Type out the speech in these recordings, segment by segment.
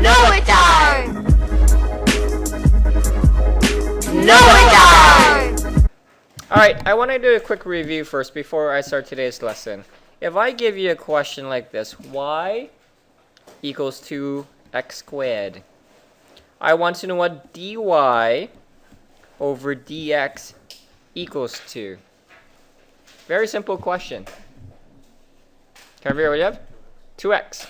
No, it don't! No, it don't! Alright, I want to do a quick review first before I start today's lesson. If I give you a question like this, y equals 2x squared. I want to know what dy over dx equals to. Very simple question. Can I figure out what you have? 2x.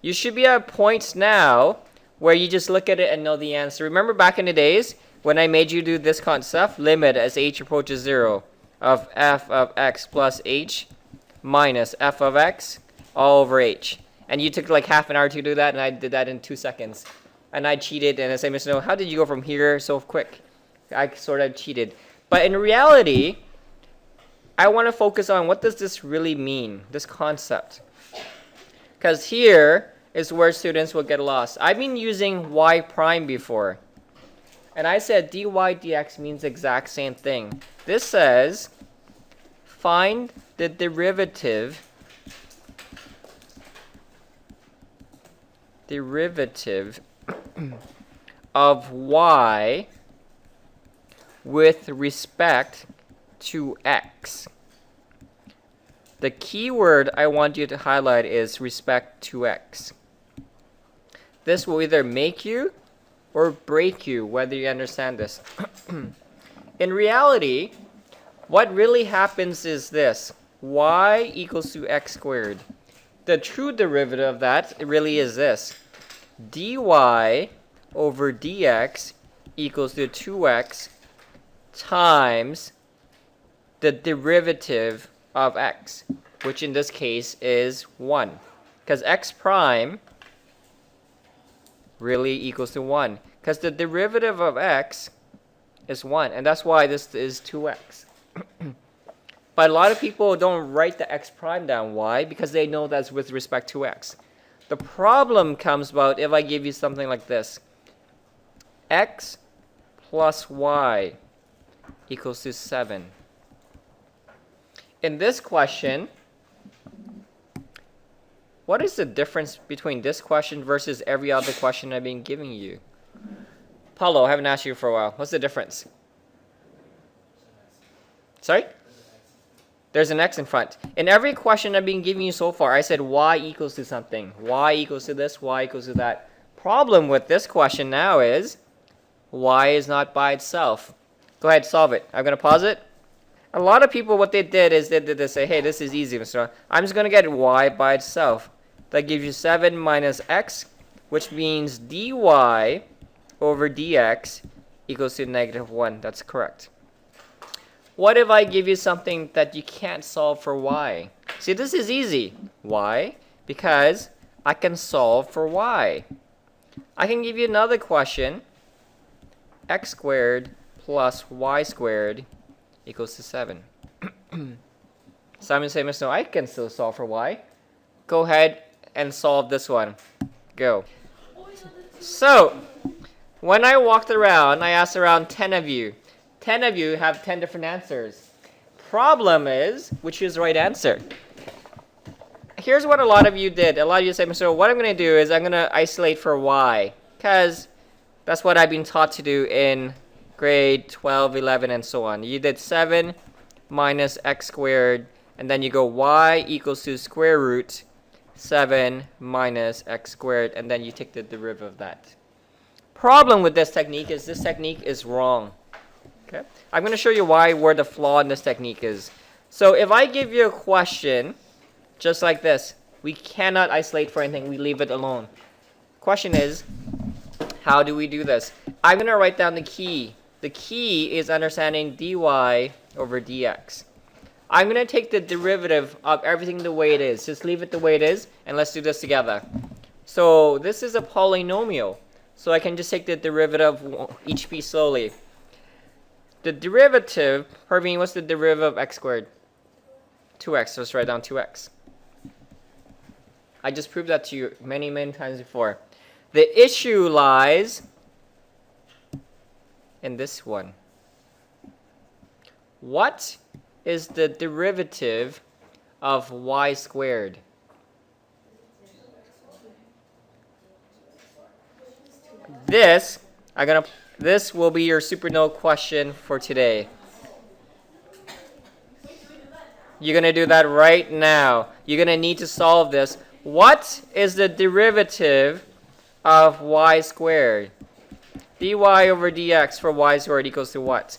You should be at points now where you just look at it and know the answer. Remember back in the days when I made you do this concept, limit as h approaches 0 of f of x plus h minus f of x all over h. And you took like half an hour to do that, and I did that in 2 seconds. And I cheated, and I said, Mr. No, how did you go from here so quick? I sort of cheated. But in reality, I want to focus on what does this really mean, this concept. Because here is where students will get lost. I've been using y prime before. And I said dy dx means the exact same thing. This says, find the derivative of y with respect to x. The key word I want you to highlight is respect to x. This will either make you or break you, whether you understand this. In reality, what really happens is this. Y equals to x squared. The true derivative of that really is this. Dy over dx equals to 2x times the derivative of x, which in this case is 1. Because x prime really equals to 1. Because the derivative of x is 1. And that's why this is 2x. But a lot of people don't write the x prime down. Why? Because they know that's with respect to x. The problem comes about if I give you something like this. X plus y equals to 7. In this question, what is the difference between this question versus every other question I've been giving you? Paulo, I haven't asked you for a while. What's the difference? Sorry? There's an x in front. In every question I've been giving you so far, I said y equals to something. Y equals to this, y equals to that. Problem with this question now is y is not by itself. Go ahead, solve it. I'm going to pause it. A lot of people, what they did is they did this, say, hey, this is easy, Mr. I'm just going to get y by itself. That gives you 7 minus x, which means dy over dx equals to negative 1. That's correct. What if I give you something that you can't solve for y? See, this is easy. Why? Because I can solve for y. I can give you another question. X squared plus y squared equals to 7. Simon said, Mr. No, I can still solve for y. Go ahead and solve this one. Go. So, when I walked around, I asked around 10 of you. 10 of you have 10 different answers. Problem is, which is the right answer? Here's what a lot of you did. A lot of you say, so what I'm going to do is I'm going to isolate for y. Because that's what I've been taught to do in grade 12, 11, and so on. You did 7 minus x squared, and then you go y equals to square root 7 minus x squared, and then you take the derivative of that. Problem with this technique is wrong. Okay? I'm going to show you where the flaw in this technique is. So if I give you a question just like this, we cannot isolate for anything. We leave it alone. Question is, how do we do this? I'm going to write down the key. The key is understanding dy over dx. I'm going to take the derivative of everything the way it is. Just leave it the way it is, and let's do this together. So this is a polynomial. So I can just take the derivative of each piece slowly. The derivative, Hervine, what's the derivative of x squared? 2x, so let's write down 2x. I just proved that to you many, many times before. The issue lies in this one. What is the derivative of y squared? this, this will be your supernote question for today. You're going to do that right now. You're going to need to solve this. What is the derivative of y squared? dy over dx for y squared equals to what?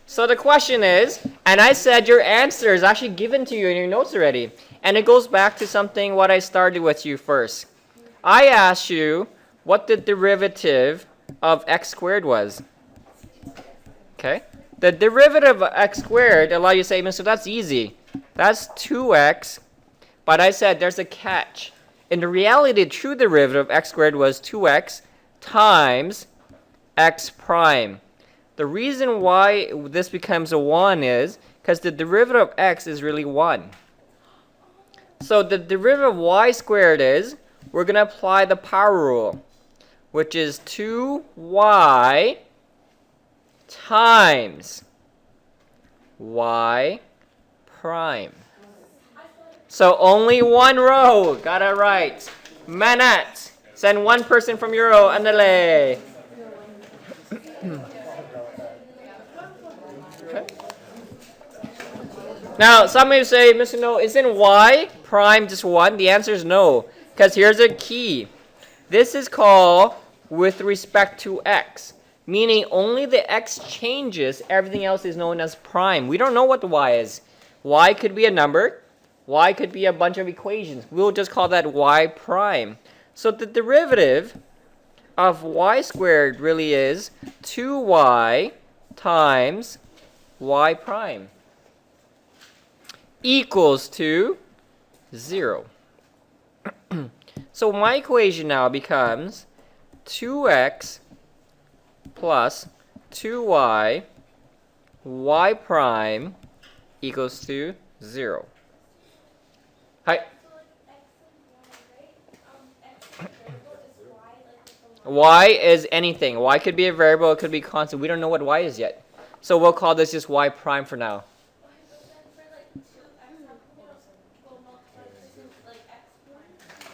So the question is, and I said your answer is actually given to you in your notes already. And it goes back to something what I started with you first. I asked you what the derivative of x squared was. Okay? The derivative of x squared allow you to say, so that's easy. That's 2x. But I said there's a catch. In the reality, the true derivative of x squared was 2x times x prime. The reason why this becomes a 1 is because the derivative of x is really 1. So the derivative of y squared is, we're going to apply the power rule, which is 2y times y prime. So only one row. Got it right. Manat, send one person from your row. Andale. Okay. Now, some may say, Mr. No, isn't y prime just 1? The answer is no. Because here's a key. This is called with respect to x. Meaning only the x changes, everything else is known as prime. We don't know what the y is. Y could be a number. Y could be a bunch of equations. We'll just call that y prime. So the derivative of y squared really is 2y times y prime equals to 0. So my equation now becomes 2x plus 2y y prime equals to 0. Hi. Y is anything. Y could be a variable, it could be constant. We don't know what y is yet. So we'll call this just y prime for now.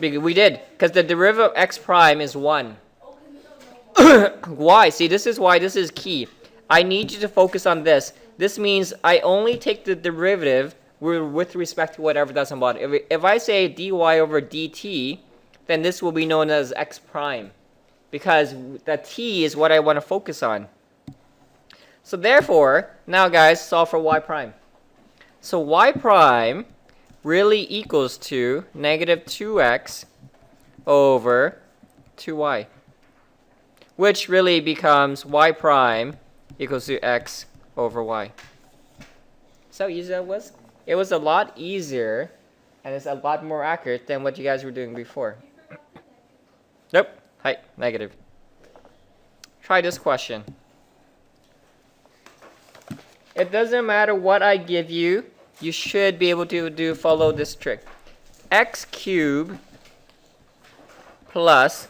We did, because the derivative of x prime is 1. Why? See, this is why this is key. I need you to focus on this. This means I only take the derivative with respect to whatever that's about. If I say dy over dt, then this will be known as x prime, because the t is what I want to focus on. So therefore, now guys, solve for y prime. So y prime really equals to negative 2x over 2y, which really becomes y prime equals to x over y. So easy that was? It was a lot easier, and it's a lot more accurate than what you guys were doing before. Nope. Hi, negative. Try this question. It doesn't matter what I give you, you should be able to follow this trick. X cubed plus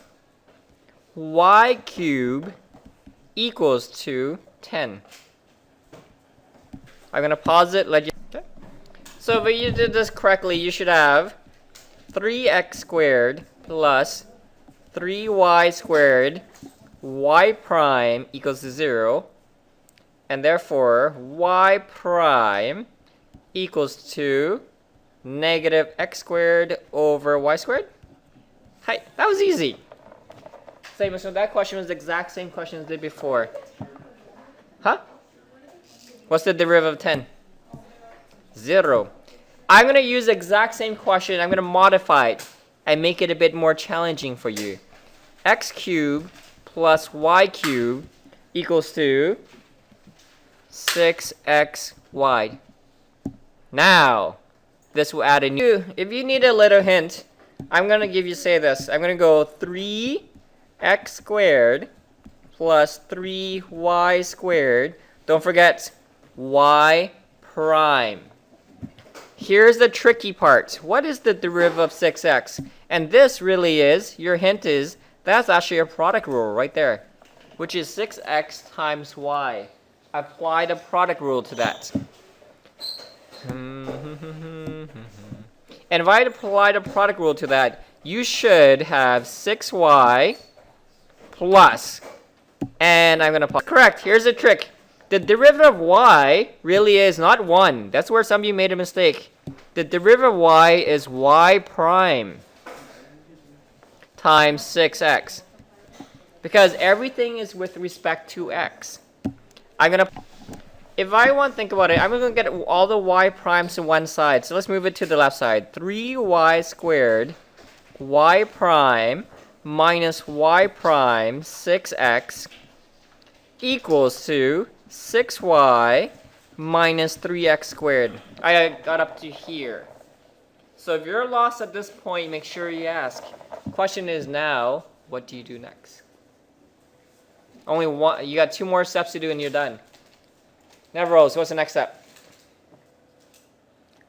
y cubed equals to 10. I'm going to pause it, let you... Okay. So if you did this correctly, you should have 3x squared plus 3y squared y prime equals to 0. And therefore, y prime equals to negative x squared over y squared. Hi, that was easy. Same, so that question was the exact same question as did before. Huh? What's the derivative of 10? 0. I'm going to use the exact same question. I'm going to modify it and make it a bit more challenging for you. X cubed plus y cubed equals to 6xy. Now, this will add a new... If you need a little hint, I'm going to give you, say this. I'm going to go 3x squared plus 3y squared. Don't forget y prime. Here's the tricky part. What is the derivative of 6x? And this really is, your hint is, that's actually a product rule right there, which is 6x times y. Apply the product rule to that. And if I apply the product rule to that, you should have 6y plus. And I'm going to pause. Correct. Here's the trick. The derivative of y really is not 1. That's where some of you made a mistake. The derivative of y is y prime times 6x. Because everything is with respect to x. If I want to think about it, I'm going to get all the y primes to one side. So let's move it to the left side. 3y squared y prime minus y prime 6x equals to 6y minus 3x squared. I got up to here. So if you're lost at this point, make sure you ask. Question is now, what do you do next? Only one. You got 2 more steps to do and you're done. Never rose. What's the next step?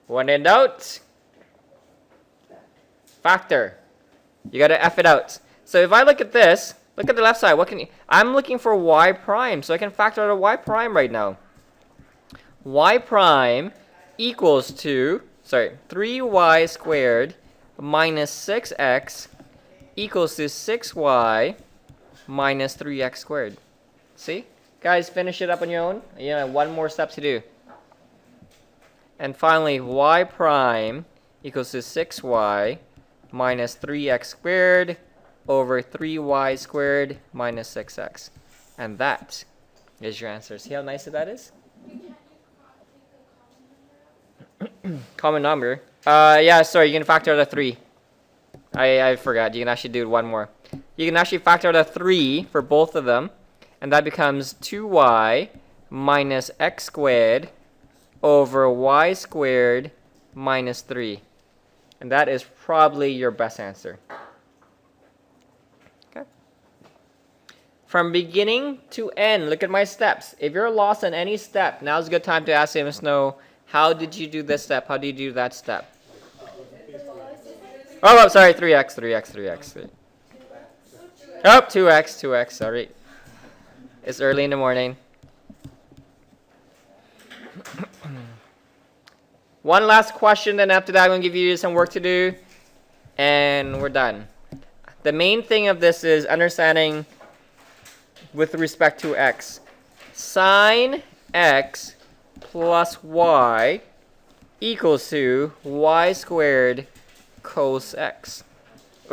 When in doubt, factor. You gotta F it out. So if I look at this, look at the left side. What can you? I'm looking for y prime, so I can factor out a y prime right now. Y prime equals to 3y squared minus 6x equals to 6y minus 3x squared. See? Guys, finish it up on your own. You have 1 more step to do. And finally, y prime equals to 6y minus 3x squared over 3y squared minus 6x. And that is your answer. See how nice that is? Common number. Yeah, sorry, you can factor out a 3. I forgot. You can actually do 1 more. You can actually factor out a 3 for both of them. And that becomes 2y minus x squared over y squared minus 3. And that is probably your best answer. Okay. From beginning to end, look at my steps. If you're lost on any step, now's a good time to ask Ms. Snow, how did you do this step? How did you do that step? Oh, sorry, 3x. Oh, 2x, sorry. It's early in the morning. One last question, then after that I'm going to give you some work to do. And we're done. The main thing of this is understanding with respect to x. Sine x plus y equals to y squared cos x.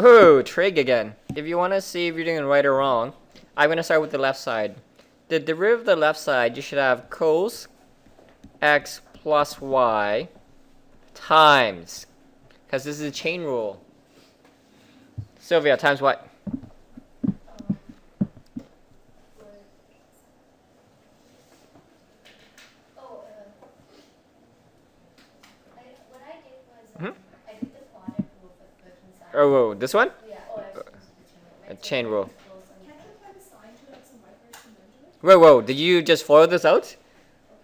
Ooh, trig again. If you want to see if you're doing it right or wrong, I'm going to start with the left side. The derivative of the left side, you should have cos x plus y times, because this is a chain rule. Sylvia, times what? I did the quadrant rule for the left-hand side. Oh, whoa, this one? Yeah, A chain rule. Can't you apply the sine to x and y first and then do it? Whoa, did you just follow this out?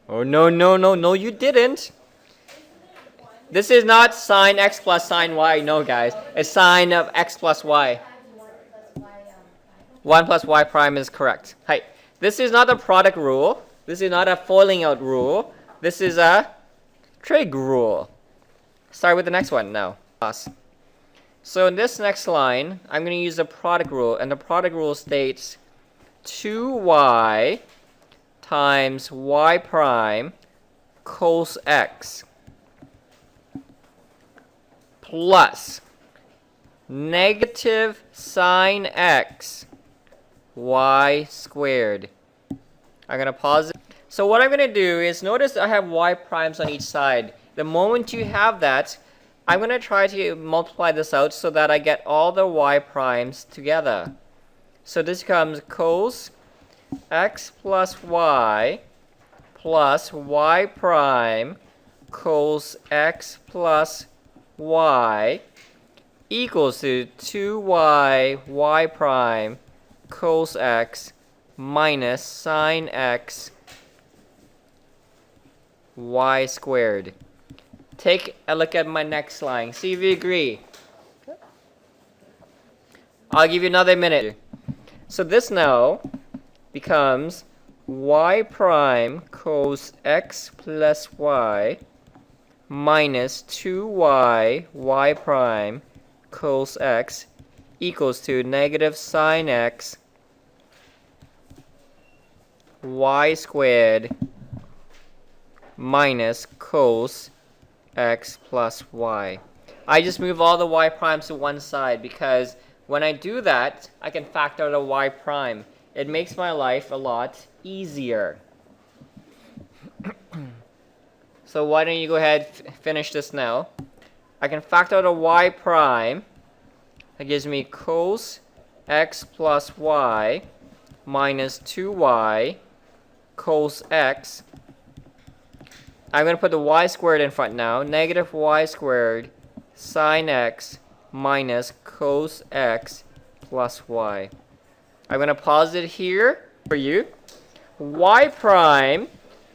Oh, no, you didn't. This is not sine x plus sine y, no guys. It's sine of x plus y. 1 plus y prime is correct. Hi. This is not a product rule. This is not a foiling out rule. This is a trig rule. Start with the next one now. So in this next line, I'm going to use the product rule. And the product rule states 2y times y prime cos x plus negative sine x y squared. I'm going to pause it. So what I'm going to do is notice I have y primes on each side. The moment you have that, I'm going to try to multiply this out so that I get all the y primes together. So this becomes cos x plus y prime cos x plus y equals to 2y y prime cos x minus sine x y squared. Take a look at my next line. See if you agree. I'll give you another minute. So this now becomes y prime cos x plus y minus 2y y prime cos x equals to negative sine x y squared minus cos x plus y. I just move all the y primes to one side because when I do that, I can factor out a y prime. It makes my life a lot easier. So why don't you go ahead and finish this now. I can factor out a y prime. That gives me cos x plus y minus 2y cos x. I'm going to put the y squared in front now. Negative y squared sine x minus cos x plus y. I'm going to pause it here for you. Y prime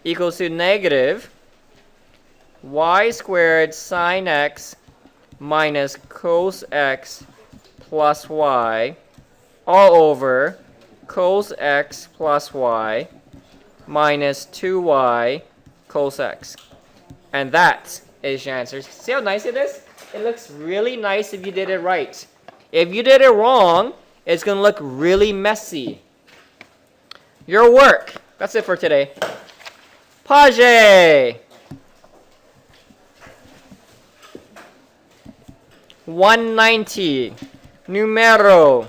equals to negative y squared sine x minus cos x plus y all over cos x plus y minus 2y cos x. And that is your answer. See how nice it is? It looks really nice if you did it right. If you did it wrong, it's going to look really messy. Your work. That's it for today. Page. 190. Numero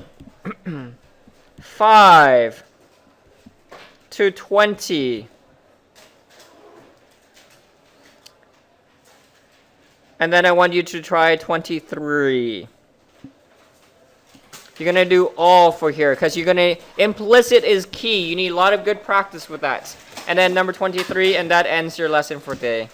5 to 20. And then I want you to try 23. You're going to do all for here because you're going to, implicit is key. You need a lot of good practice with that. And then number 23, and that ends your lesson for today.